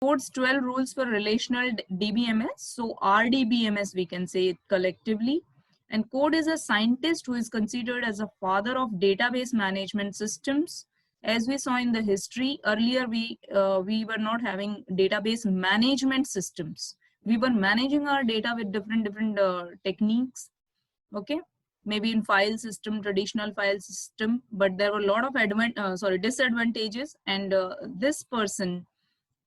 Code's 12 rules for relational DBMS. So RDBMS we can say it collectively. And Code is a scientist who is considered as a father of database management systems. As we saw in the history earlier, we were not having database management systems. We were managing our data with different techniques. Okay, maybe in file system, traditional file system, but there were a lot of disadvantages, and this person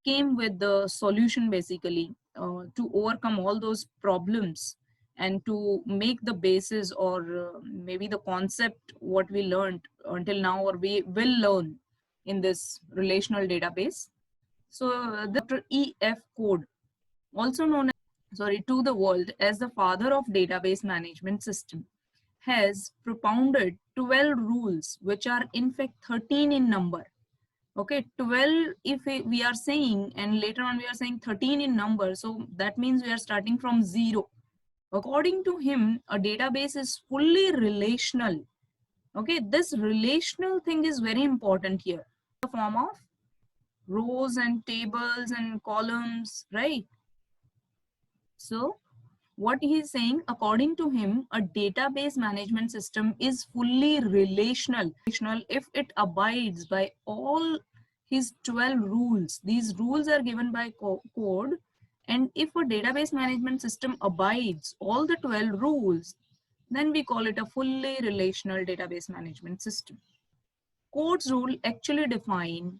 came with the solution basically to overcome all those problems and to make the basis or maybe the concept what we learned until now or we will learn in this relational database. So Dr. E.F. Code, also known to the world as the father of database management system, has propounded 12 rules which are in fact 13 in number. Okay, 12 if we are saying, and later on we are saying 13 in number, so that means we are starting from 0. According to him, a database is fully relational. Okay, this relational thing is very important here. The form of rows and tables and columns, right? So what he is saying, according to him, a database management system is fully relational if it abides by all his 12 rules. These rules are given by code, and if a database management system abides all the 12 rules, then we call it a fully relational database management system. Code's rule actually define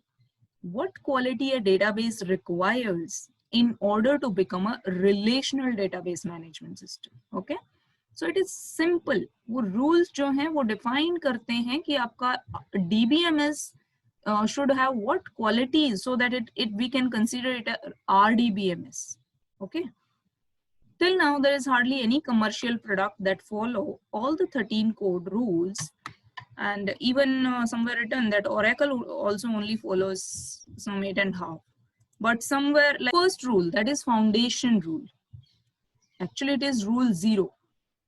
what quality a database requires in order to become a relational database management system. Okay, so it is simple. वो rules जो हैं वो define करते हैं कि आपका DBMS should have what qualities so that we can consider it a RDBMS. Okay, till now there is hardly any commercial product that follow all the 13 code rules, and even somewhere written that Oracle also only follows some 8.5. But somewhere like first rule, that is foundation rule. Actually, it is rule 0.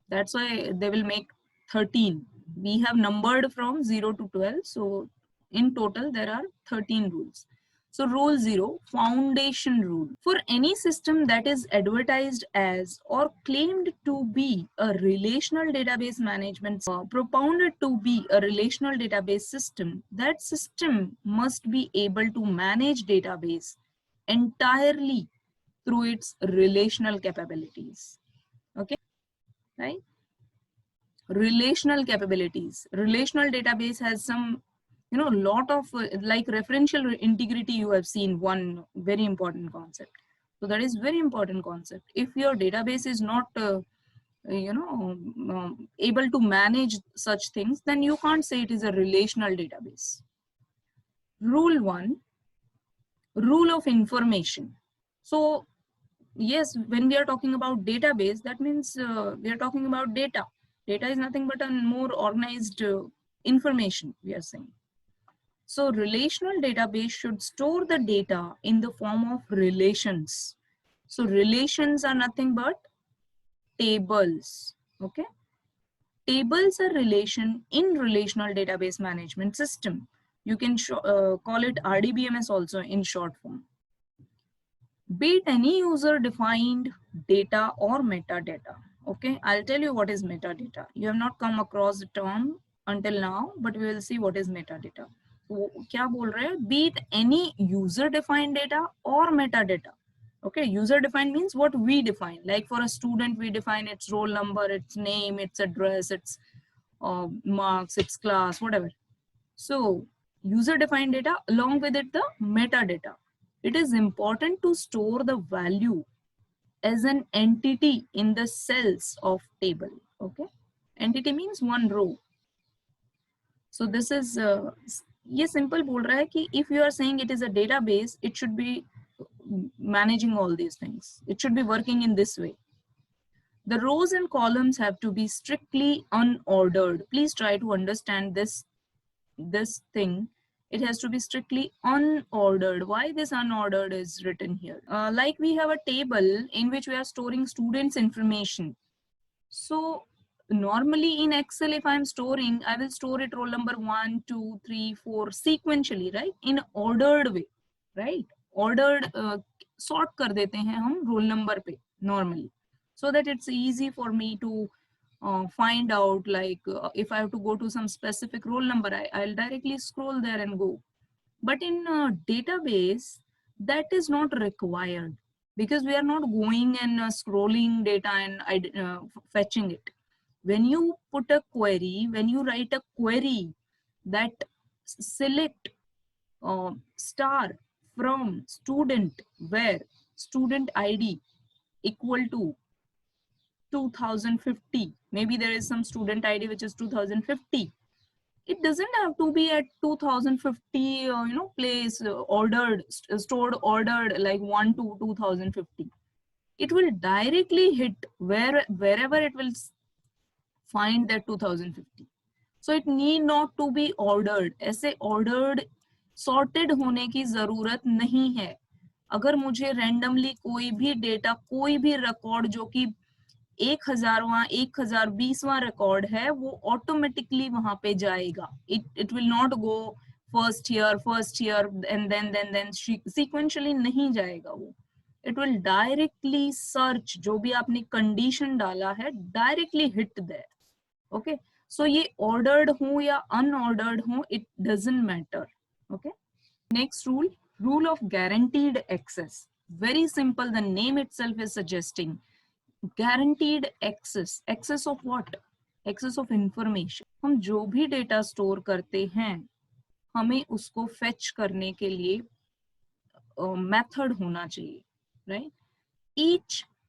That's why they will make 13. We have numbered from 0 to 12. So in total, there are 13 rules. So rule 0, foundation rule. For any system that is advertised as or claimed to be a relational database management, propounded to be a relational database system, that system must be able to manage database entirely through its relational capabilities. Okay, right? Relational capabilities. Relational database has some, lot of like referential integrity. You have seen one very important concept. So that is very important concept. If your database is not, able to manage such things, then you can't say it is a relational database. Rule 1, rule of information. So yes, when we are talking about database, that means we are talking about data. Data is nothing but a more organized information, we are saying. So relational database should store the data in the form of relations. So relations are nothing but tables. Okay, tables are relation in relational database management system. You can call it RDBMS also in short form. Be it any user defined data or metadata. Okay, I'll tell you what is metadata. You have not come across the term until now, but we will see what is metadata. So, क्या बोल रहे हैं? Be it any user defined data or metadata. Okay, user defined means what we define. Like for a student, we define its roll number, its name, its address, its marks, its class, whatever. So user defined data, along with it the metadata. It is important to store the value as an entity in the cells of table. Okay, entity means one row. So this is ये simple बोल रहा है कि if you are saying it is a database, it should be managing all these things. It should be working in this way. The rows and columns have to be strictly unordered. Please try to understand this thing. It has to be strictly unordered. Why this unordered is written here? Like we have a table in which we are storing students' information. So normally in Excel, if I'm storing, I will store it roll number 1, 2, 3, 4 sequentially, right? In ordered way, right? Ordered sort कर देते हैं हम roll number पे normally, so that it's easy for me to find out, like if I have to go to some specific roll number, I'll directly scroll there and go. But in a database, that is not required, because we are not going and scrolling data and fetching it. When you put a query, when you write a query that select star from student where student ID equal to 2050, maybe there is some student ID which is 2050, it doesn't have to be at 2050 place ordered stored ordered like 1 to 2050. It will directly hit wherever it will find that 2050. So it need not to be ordered. ऐसे ordered sorted होने की जरूरत नहीं है. अगर मुझे randomly कोई भी डेटा, कोई भी रिकॉर्ड जो कि 1000वां 1020वां रिकॉर्ड है, वो ऑटोमेटिकली वहां पे जाएगा. It will not go first year and then sequentially नहीं जाएगा वो. इट विल डायरेक्टली सर्च, जो भी आपने कंडीशन डाला है directly hit there. Okay, so ये ऑर्डर्ड हो या अनऑर्डर्ड हो, it doesn't matter. Okay, next rule of guaranteed access. Very simple, the name itself is suggesting guaranteed access of what? Access of information. हम जो भी data store करते हैं, हमें उसको फेच करने के लिए मेथड होना चाहिए, right?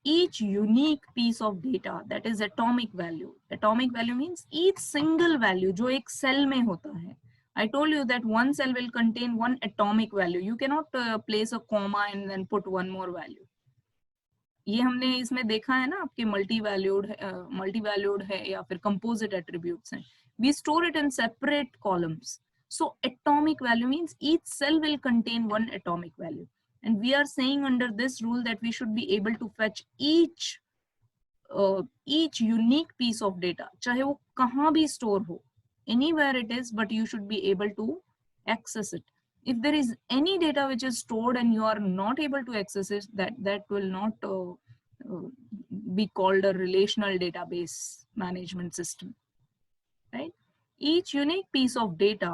Each unique piece of data, that is atomic value. Atomic value means each single value जो एक सेल में होता है. I told you that one cell will contain one atomic value. You cannot place a comma and then put one more value. ये हमने इसमें देखा है ना, आपके मल्टी वैल्यूड है या फिर कंपोजिट एट्रीब्यूट्स हैं. We store it in separate columns. So atomic value means each cell will contain one atomic value, and we are saying under this rule that we should be able to fetch each unique piece of data, चाहे वो कहाँ भी store हो, anywhere it is, but you should be able to access it. If there is any data which is stored and you are not able to access it, that will not be called a relational database management system, right? Each unique piece of data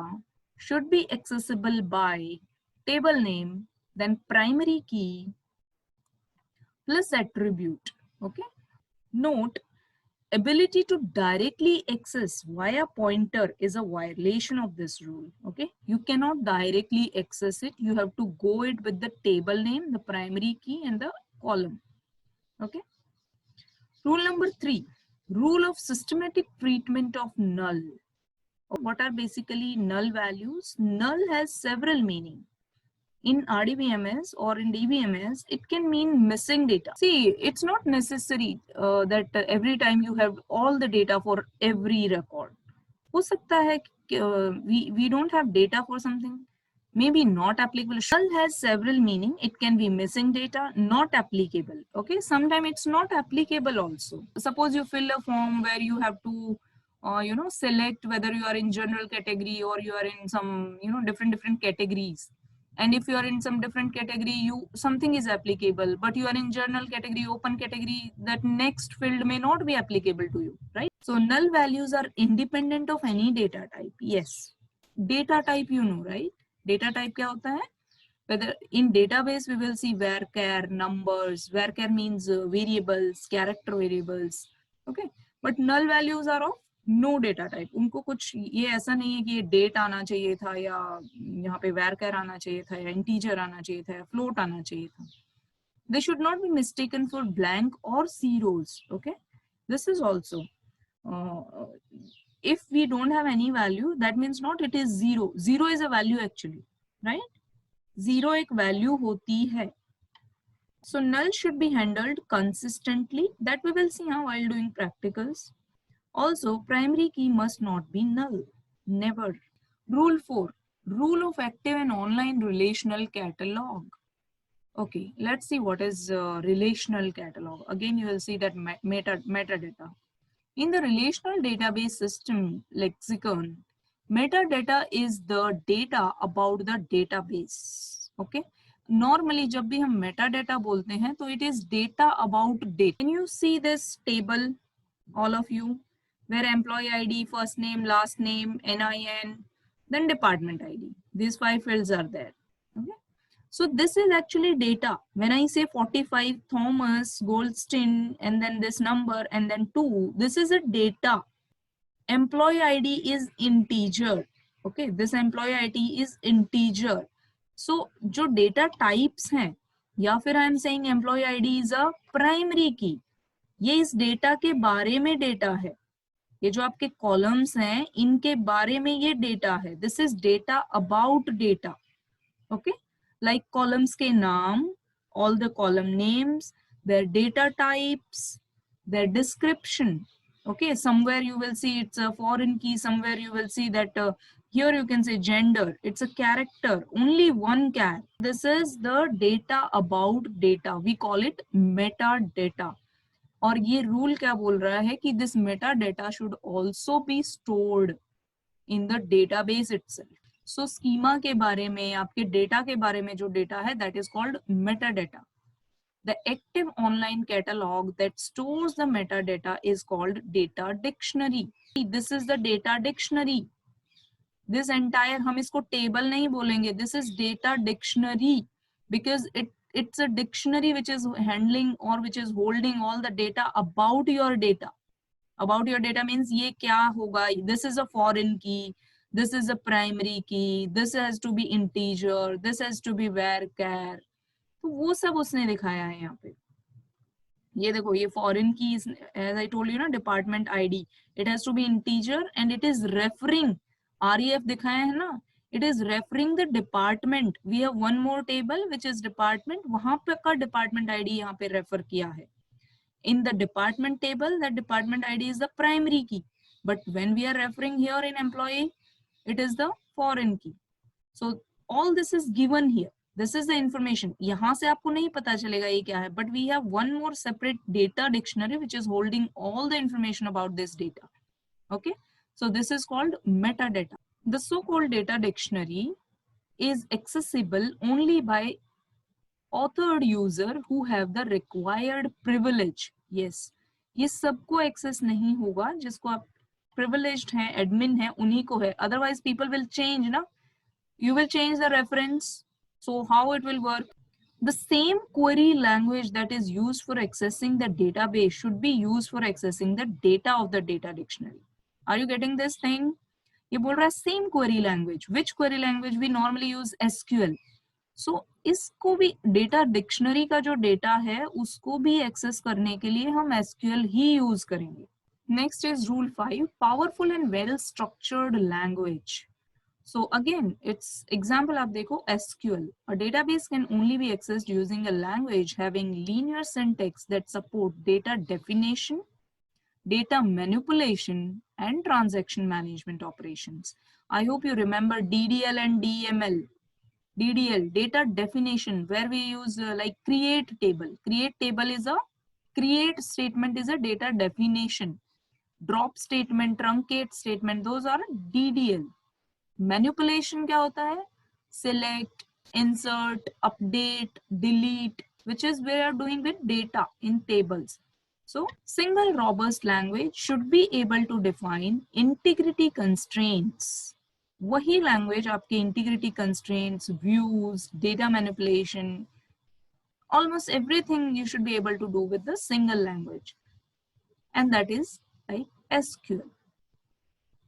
should be accessible by table name, then primary key plus attribute. Okay, note, ability to directly access via pointer is a violation of this rule. Okay, you cannot directly access it. You have to go it with the table name, the primary key, and the column. Okay. Rule number 3, rule of systematic treatment of null. What are basically null values? Null has several meanings. In RDBMS or in DBMS, it can mean missing data. See, it's not necessary that every time you have all the data for every record. हो सकता है we don't have data for something, maybe not applicable. Null has several meaning. It can be missing data, not applicable. Okay, sometimes it's not applicable also. Suppose you fill a form where you have to select whether you are in general category or you are in some different categories. And if you are in some different category, something is applicable, but you are in general category, open category, that next field may not be applicable to you, right? So null values are independent of any data type. Yes, data type, right? Data type क्या होता है? Whether in database we will see varchar, numbers. Varchar means variables, character variables. Okay, but null values are of no data type. उनको कुछ ये ऐसा नहीं है कि ये डेट आना चाहिए था या यहाँ पे varchar आना चाहिए था या इंटीजर आना चाहिए था या फ्लोट आना चाहिए था. They should not be mistaken for blank or zeros. Okay, this is also if we don't have any value, that means not it is zero. Zero is a value actually, right? Zero एक value होती है. So null should be handled consistently. That we will see now while doing practicals. Also, primary key must not be null. Never. Rule 4. Rule of active and online relational catalog. Okay, let's see what is relational catalog. Again, you will see that metadata. In the relational database system lexicon, metadata is the data about the database. Okay, normally जब भी हम Meta data बोलते हैं तो it is data about data. Can you see this table all of you, where employee ID, first name, last name, NIN, then department ID. These 5 fields are there. Okay. So this is actually data. When I say 45 Thomas Goldstein and then this number and then 2, this is a data. Employee ID is integer. Okay, this employee ID is integer. So जो data types हैं या फिर I am saying employee ID is a primary key. ये इस data के बारे में data है. ये जो आपके कॉलम्स हैं इनके बारे में ये डेटा है. This is data about data. Okay, like columns के नाम, all the column names, their data types, their description. Okay, somewhere you will see it's a foreign key, somewhere you will see that here you can say gender, it's a character, only one char. This is the data about data. We call it metadata. और ये rule क्या बोल रहा है कि this Meta data should also be stored in the database itself. So schema के बारे में, आपके डेटा के बारे में जो डेटा है that is called Meta data. The active online catalogue that stores the Meta data is called data dictionary. This is the data dictionary. This entire, हम इसको टेबल नहीं बोलेंगे, this is data dictionary because it's a dictionary which is handling or which is holding all the data about your data. About your data means ये क्या होगा, this is a foreign key, this is a primary key, this has to be integer, this has to be varchar. तो वो सब उसने दिखाया है यहाँ पे. ये देखो, ये foreign keys, as I told you ना, department ID, it has to be integer and it is referring, REF दिखाया है ना, it is referring the department. We have one more table which is department. वहां पे का department ID यहाँ पे refer किया है. In the department table, that department ID is the primary key. But when we are referring here in employee, it is the foreign key. So all this is given here. This is the information. यहाँ से आपको नहीं पता चलेगा ये क्या है. But we have one more separate data dictionary which is holding all the information about this data. Okay. So this is called metadata. The so-called data dictionary is accessible only by authored user who have the required privilege. Yes, ये सबको access नहीं होगा, जिसको आप privileged हैं, admin हैं, उन्हीं को है. Otherwise people will change ना. You will change the reference. So how it will work? The same query language that is used for accessing the database should be used for accessing the data of the data dictionary. Are you getting this thing? ये बोल रहा है same query language. Which query language? We normally use SQL. So इसको भी data dictionary का जो data है उसको भी एक्सेस करने के लिए हम एसक्यूएल ही यूज करेंगे. Next is rule 5, powerful and well structured language. So again it's example आप देखो, SQL. A database can only B accessed using a language having linear syntax that support data definition, data manipulation and transaction management operations. I hope you remember DDL and DML. DDL, data definition, where we use like create table. Create table is a, create statement is a data definition. Drop statement, truncate statement, those are DDL. Manipulation क्या होता है? Select, insert, update, delete, which is we are doing with data in tables. So single robust language should be able to define integrity constraints. वही language आपके integrity constraints, views, data manipulation, almost everything you should be able to do with the single language. And that is like SQL.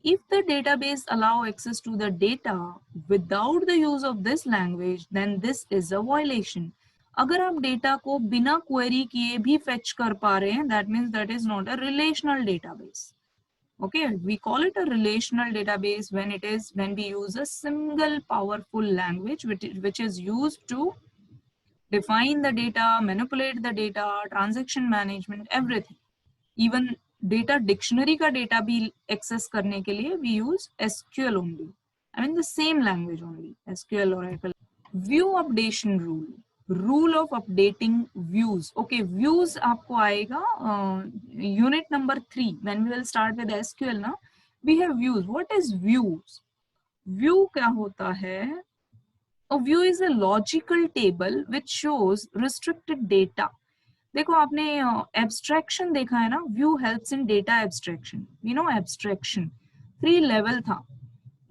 If the database allow access to the data without the use of this language, then this is a violation. अगर आप data को बिना query किए भी fetch कर पा रहे हैं, that means that is not a relational database. Okay, we call it a relational database when we use a single powerful language which is used to define the data, manipulate the data, transaction management, everything. Even data dictionary का data भी access करने के लिए we use SQL only. I mean the same language only, SQL, Oracle. View updation rule. Rule of updating views. Okay, views आपको आएगा unit number 3 when we will start with SQL ना. We have views. What is views? View क्या होता है? A view is a logical table which shows restricted data. देखो आपने abstraction देखा है ना, view helps in data abstraction. You know abstraction 3 level था.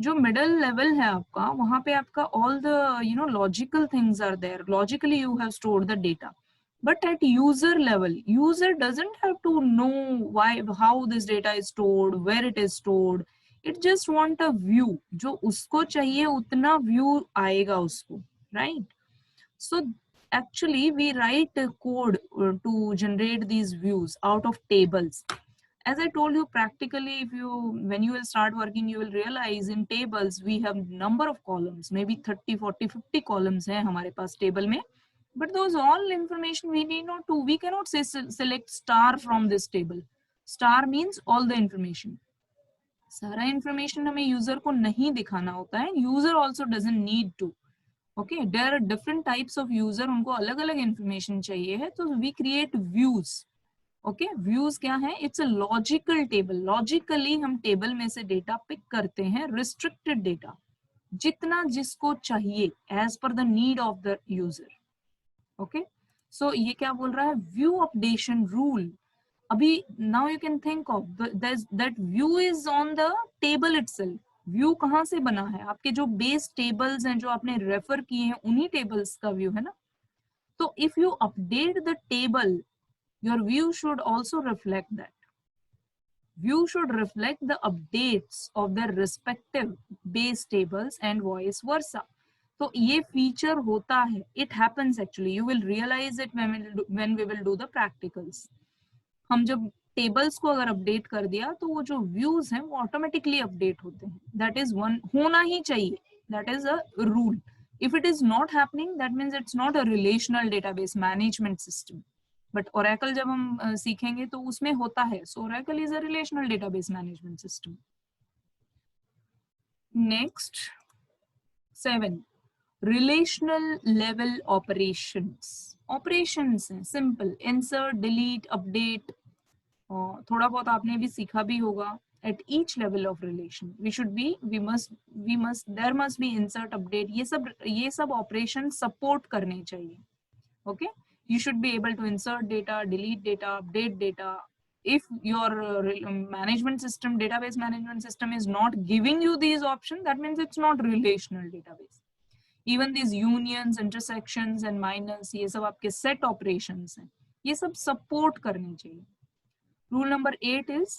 जो मिडल लेवल है आपका, वहां पे आपका all the logical things are there. Logically you have stored the data. But at user level, user doesn't have to know why, how this data is stored, where it is stored. It just want a view. जो उसको चाहिए उतना view आएगा उसको, right? So actually we write a code to generate these views out of tables. As I told you, practically, when you will start working, you will realize in tables we have number of columns, maybe 30, 40, 50 columns हैं हमारे पास table में. But those all information we need not to. We cannot say select star from this table. Star means all the information. सारा information हमें user को नहीं दिखाना होता है. User also doesn't need to. Okay, there are different types of user. उनको अलग अलग information चाहिए है. तो we create views. Okay, views क्या है? It's a logical table. Logically हम table में से data pick करते हैं. Restricted data. जितना जिसको चाहिए as per the need of the user. Okay, so ये क्या बोल रहा है? View updation rule. अभी now you can think of that view is on the table itself. View कहाँ से बना है? आपके जो base tables हैं जो आपने refer किए हैं उन्हीं tables का view है ना. तो if you update the table, your view should also reflect that. View should reflect the updates of their respective base tables and vice versa. तो ये फीचर होता है. It happens actually. You will realize it when we will do the practicals. हम जब tables को अगर update कर दिया तो वो जो व्यूज हैं वो ऑटोमेटिकली अपडेट होते हैं. दैट इज वन होना ही चाहिए. That is a rule. If it is not happening, that means it's not a relational database management system. But Oracle जब हम सीखेंगे तो उसमें होता है. So Oracle is a relational database management system. Next 7, relational level operations. Operations हैं simple. Insert, delete, update. थोड़ा बहुत आपने भी सीखा भी होगा. At each level of relation we must there must be insert, update. ये सब ऑपरेशन सपोर्ट करने चाहिए. Okay, you should be able to insert data, delete data, update data. If your management system, database management system is not giving you these options, that means it's not relational database. Even these unions, intersections and minus, ये सब आपके set operations हैं. ये सब support करने चाहिए. Rule number 8 is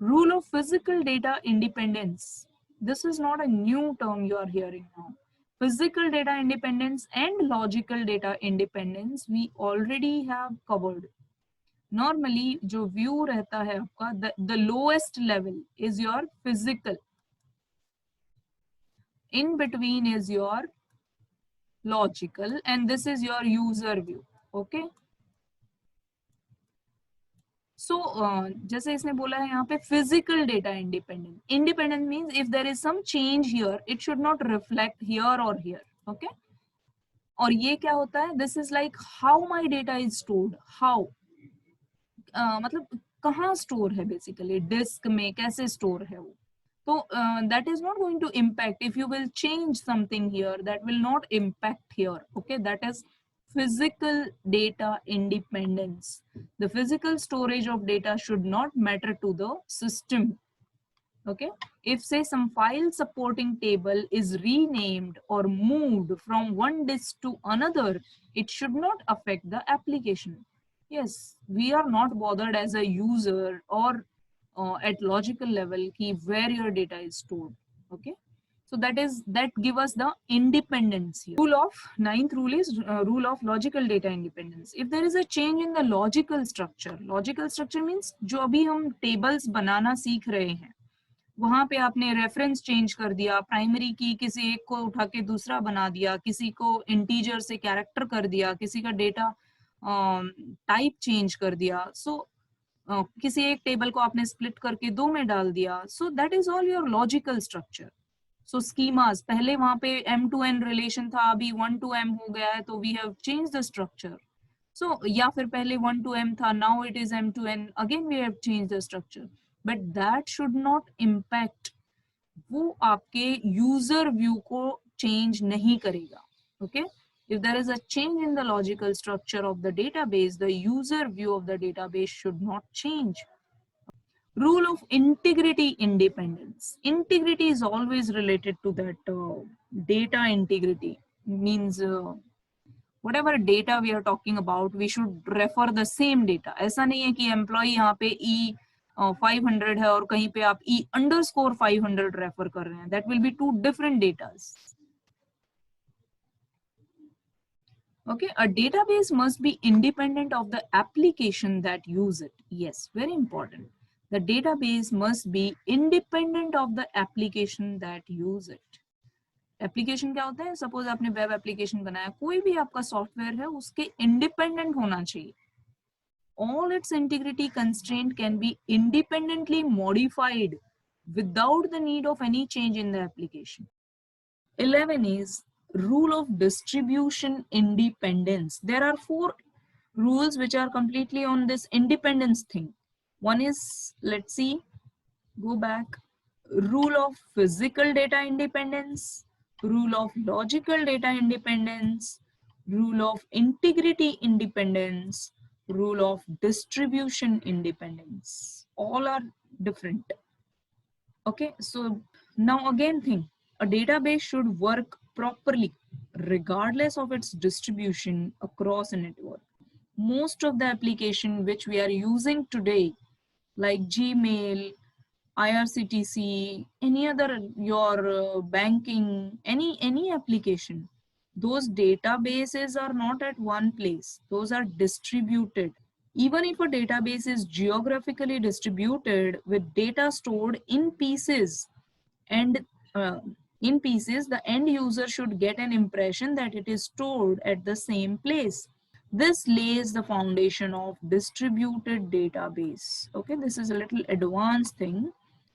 rule of physical data independence. This is not a new term you are hearing now. Physical data independence and logical data independence we already have covered. Normally जो view रहता है आपका, the lowest level is your physical. In between is your logical and this is your user view. Okay. So जैसे इसने बोला है यहाँ पे physical data independent. Independent means if there is some change here, it should not reflect here or here. Okay. और ये क्या होता है? This is like how my data is stored. How मतलब कहाँ store है basically, disk में कैसे store है वो. तो that is not going to impact. If you will change something here, that will not impact here. Okay, that is physical data independence. The physical storage of data should not matter to the system. Okay, if say some file supporting table is renamed or moved from one disk to another, it should not affect the application. Yes, we are not bothered as a user or at logical level ki where your data is stored. Okay, so that give us the independence here. Ninth rule is rule of logical data independence. If there is a change in the logical structure means जो अभी हम tables बनाना सीख रहे हैं, वहां पे आपने reference change कर दिया, प्राइमरी की किसी एक को उठा के दूसरा बना दिया, किसी को इंटीजर से कैरेक्टर कर दिया, किसी का डेटा टाइप चेंज कर दिया. सो किसी एक टेबल को आपने स्प्लिट करके 2 में डाल दिया. So that is all your logical structure. So schemas, पहले वहां पे M to N रिलेशन था, अभी 1 to M हो गया है, तो we have change the structure. So या फिर पहले 1 to M था, now it is M to N, again we have change the structure. But that should not impact, वो आपके यूजर व्यू को चेंज नहीं करेगा. Okay, if there is a change in the logical structure of the database, the user view of the database should not change. Rule of integrity independence. Integrity is always related to that data integrity. Means whatever data we are talking about, we should refer the same data. ऐसा नहीं है कि employ यहाँ पे E 500 है और कहीं पे आप E_500 रेफर कर रहे हैं. That will be two different datas. Okay, a database must be independent of the application that use it. Yes, very important. The database must be independent of the application that use it. Application क्या होता है? Suppose आपने web application बनाया, कोई भी आपका software है उसके इंडिपेंडेंट होना चाहिए. All its integrity constraint can be independently modified without the need of any change in the application. 11 is rule of distribution independence. There are 4 rules which are completely on this independence thing. One is, let's see, go back. Rule of physical data independence, rule of logical data independence, rule of integrity independence, rule of distribution independence. All are different. Okay, so now again think, a database should work properly regardless of its distribution across a network. Most of the application which we are using today, like Gmail, IRCTC, any other your banking, any application, those databases are not at one place. Those are distributed. Even if a database is geographically distributed with data stored in pieces, and the end user should get an impression that it is stored at the same place. This lays the foundation of distributed database. Okay, this is a little advanced thing.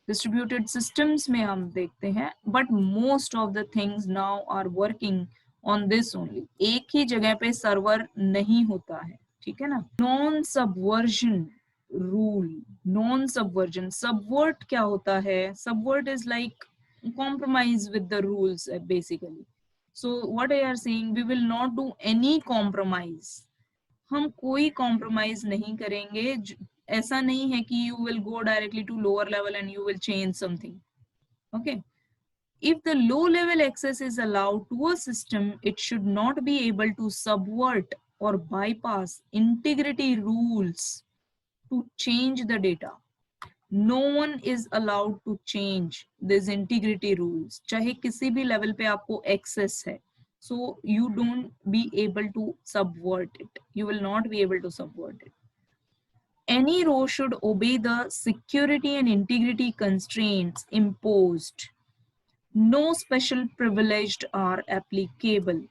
Distributed systems में हम देखते हैं, but most of the things now are working on this only. एक ही जगह पे server नहीं होता है, ठीक है ना. Non subversion rule. Non subversion, subvert क्या होता है? Subvert is like compromise with the rules basically. So what I are saying, we will not do any compromise. हम कोई compromise नहीं करेंगे. ऐसा नहीं है कि you will go directly to lower level and you will change something. Okay, if the low level access is allowed to a system, it should not be able to subvert or bypass integrity rules to change the data. No one is allowed to change these integrity rules. चाहे किसी भी level पे आपको access है, so you don't be able to subvert it. You will not be able to subvert it. Any row should obey the security and integrity constraints imposed. No special privileged are applicable.